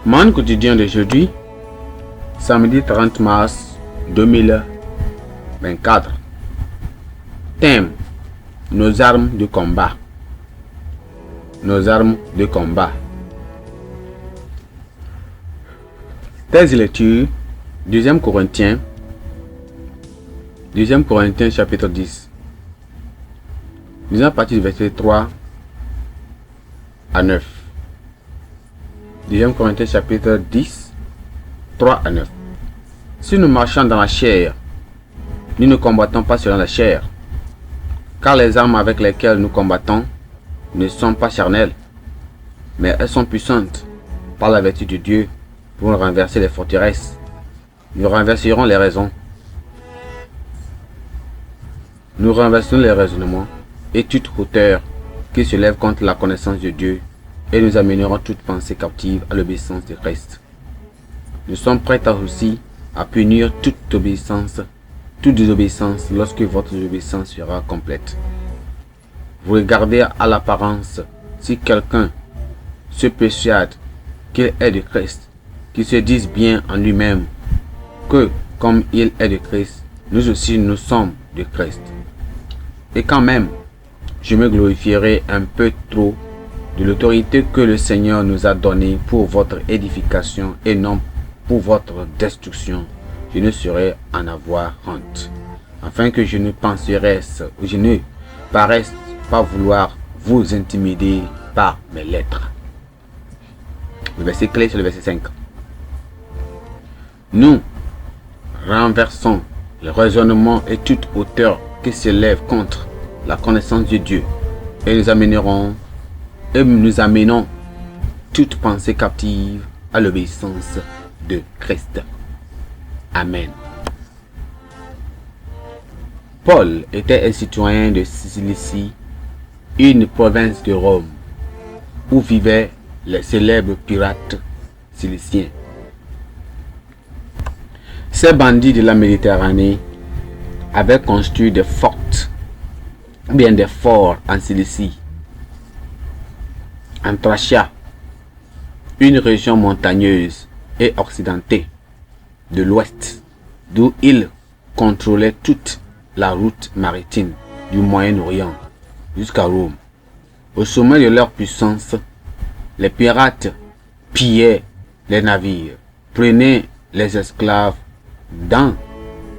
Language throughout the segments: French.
Monde quotidien d'aujourd'hui, samedi 30 mars 2024. Thème: nos armes de combat. Nos armes de combat. Thèse de lecture: 2 Corinthiens chapitre 10. Nous allons partir du verset 3 à 9. 2 Corinthiens chapitre 10, 3 à 9. Si nous marchons dans la chair, nous ne combattons pas selon la chair, car les armes avec lesquelles nous combattons ne sont pas charnelles, mais elles sont puissantes par la vertu de Dieu pour renverser les forteresses. Nous renverserons les raisons. Nous renverserons les raisonnements et toute hauteur qui se lève contre la connaissance de Dieu, et nous amènerons toute pensée captive à l'obéissance de Christ. Nous sommes prêts aussi à punir toute désobéissance lorsque votre obéissance sera complète. Vous regardez à l'apparence. Si quelqu'un se persuade qu'il est de Christ, qu'il se dise bien en lui-même que, comme il est de Christ, nous aussi nous sommes de Christ. Et quand même, je me glorifierai un peu trop de l'autorité que le Seigneur nous a donnée pour votre édification et non pour votre destruction. Je ne saurais en avoir honte, afin que je ne paraisse pas vouloir vous intimider par mes lettres. Le verset clé, c'est le verset 5. Nous renversons le raisonnement et toute hauteur qui s'élève contre la connaissance de Dieu, et nous amenons toute pensée captive à l'obéissance de Christ. Amen. Paul était un citoyen de Cilicie, une province de Rome, où vivaient les célèbres pirates ciliciens. Ces bandits de la Méditerranée avaient construit des forts en Cilicie, en Thracia, une région montagneuse et accidentée de l'ouest, d'où ils contrôlaient toute la route maritime du Moyen-Orient jusqu'à Rome. Au sommet de leur puissance, les pirates pillaient les navires, prenaient les esclaves dans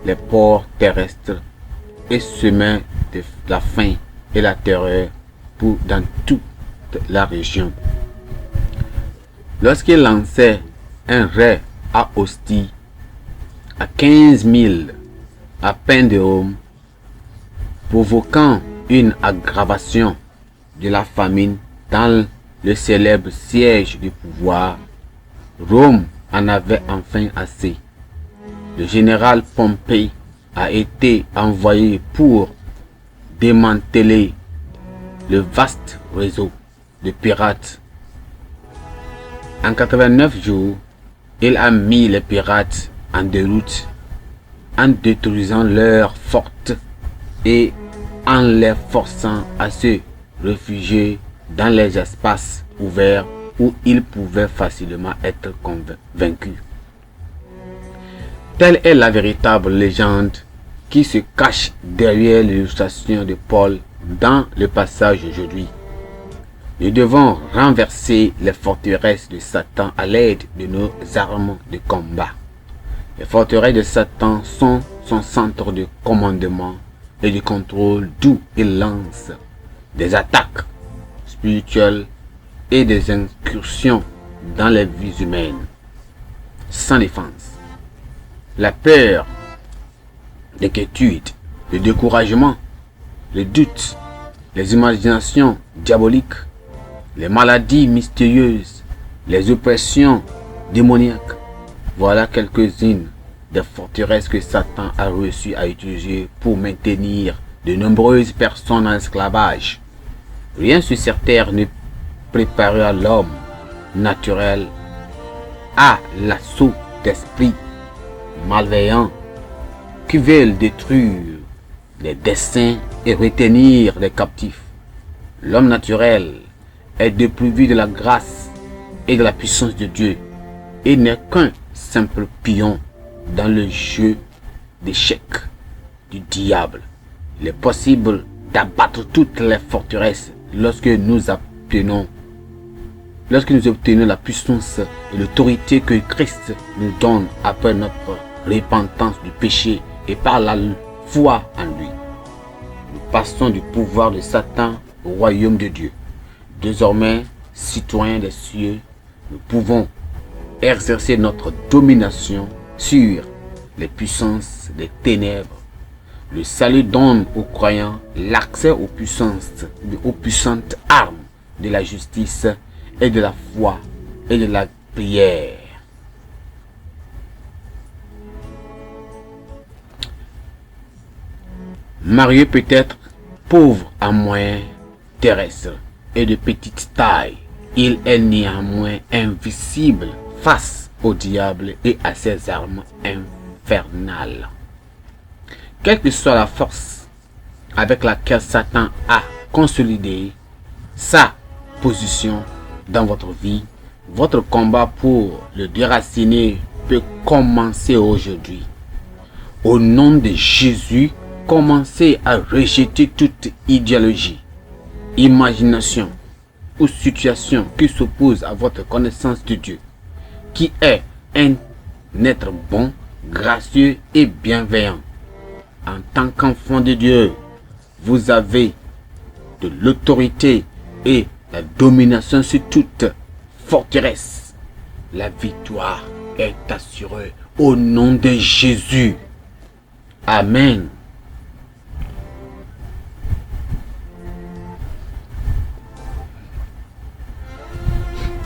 les ports terrestres et semaient la faim et la terreur dans toute la région. Lorsqu'ils lançaient un ray à Ostie, à 15 000 à peine de Rome, provoquant une aggravation de la famine dans le célèbre siège du pouvoir, Rome en avait enfin assez. Le général Pompée a été envoyé pour démanteler le vaste réseau de pirates. En 89 jours, il a mis les pirates en déroute en détruisant leurs fortes et en les forçant à se réfugier dans les espaces ouverts où ils pouvaient facilement être vaincus. Telle est la véritable légende qui se cache derrière l'illustration de Paul dans le passage aujourd'hui. Nous devons renverser les forteresses de Satan à l'aide de nos armes de combat. Les forteresses de Satan sont son centre de commandement et de contrôle, d'où il lance des attaques spirituelles et des incursions dans les vies humaines sans défense. La peur, l'inquiétude, le découragement, le doute, les imaginations diaboliques, les maladies mystérieuses, les oppressions démoniaques. Voilà quelques-unes des forteresses que Satan a réussi à utiliser pour maintenir de nombreuses personnes en esclavage. Rien sur cette terre ne préparera l'homme naturel à l'assaut d'esprits malveillants qui veulent détruire les desseins et retenir les captifs. L'homme naturel est dépourvu de la grâce et de la puissance de Dieu. et n'est qu'un simple pion dans le jeu d'échecs du diable. Il est possible d'abattre toutes les forteresses lorsque nous obtenons la puissance et l'autorité que Christ nous donne après notre repentance du péché et par la foi en lui. Nous passons du pouvoir de Satan au royaume de Dieu. Désormais, citoyens des cieux, nous pouvons exercer notre domination sur les puissances des ténèbres. Le salut donne aux croyants l'accès aux puissantes armes de la justice et de la foi et de la prière. Marié peut être pauvre à moyens terrestres et de petite taille, il est néanmoins invisible face au diable et à ses armes infernales. Quelle que soit la force avec laquelle Satan a consolidé sa position dans votre vie, votre combat pour le déraciner peut commencer aujourd'hui. Au nom de Jésus, commencez à rejeter toute idéologie, imagination ou situation qui s'oppose à votre connaissance de Dieu, qui est un être bon, gracieux et bienveillant. En tant qu'enfant de Dieu, vous avez de l'autorité et la domination sur toute forteresse. La victoire est assurée au nom de Jésus. Amen.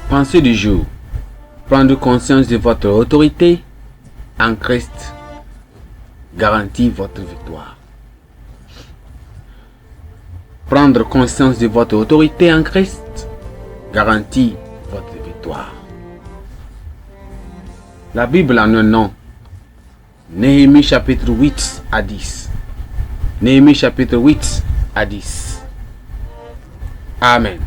Pensée du jour. Prendre conscience de votre autorité en Christ garantit votre victoire. Prendre conscience de votre autorité en Christ garantit votre victoire. La Bible en un nom. Néhémie chapitre 8 à 10. Néhémie chapitre 8 à 10. Amen.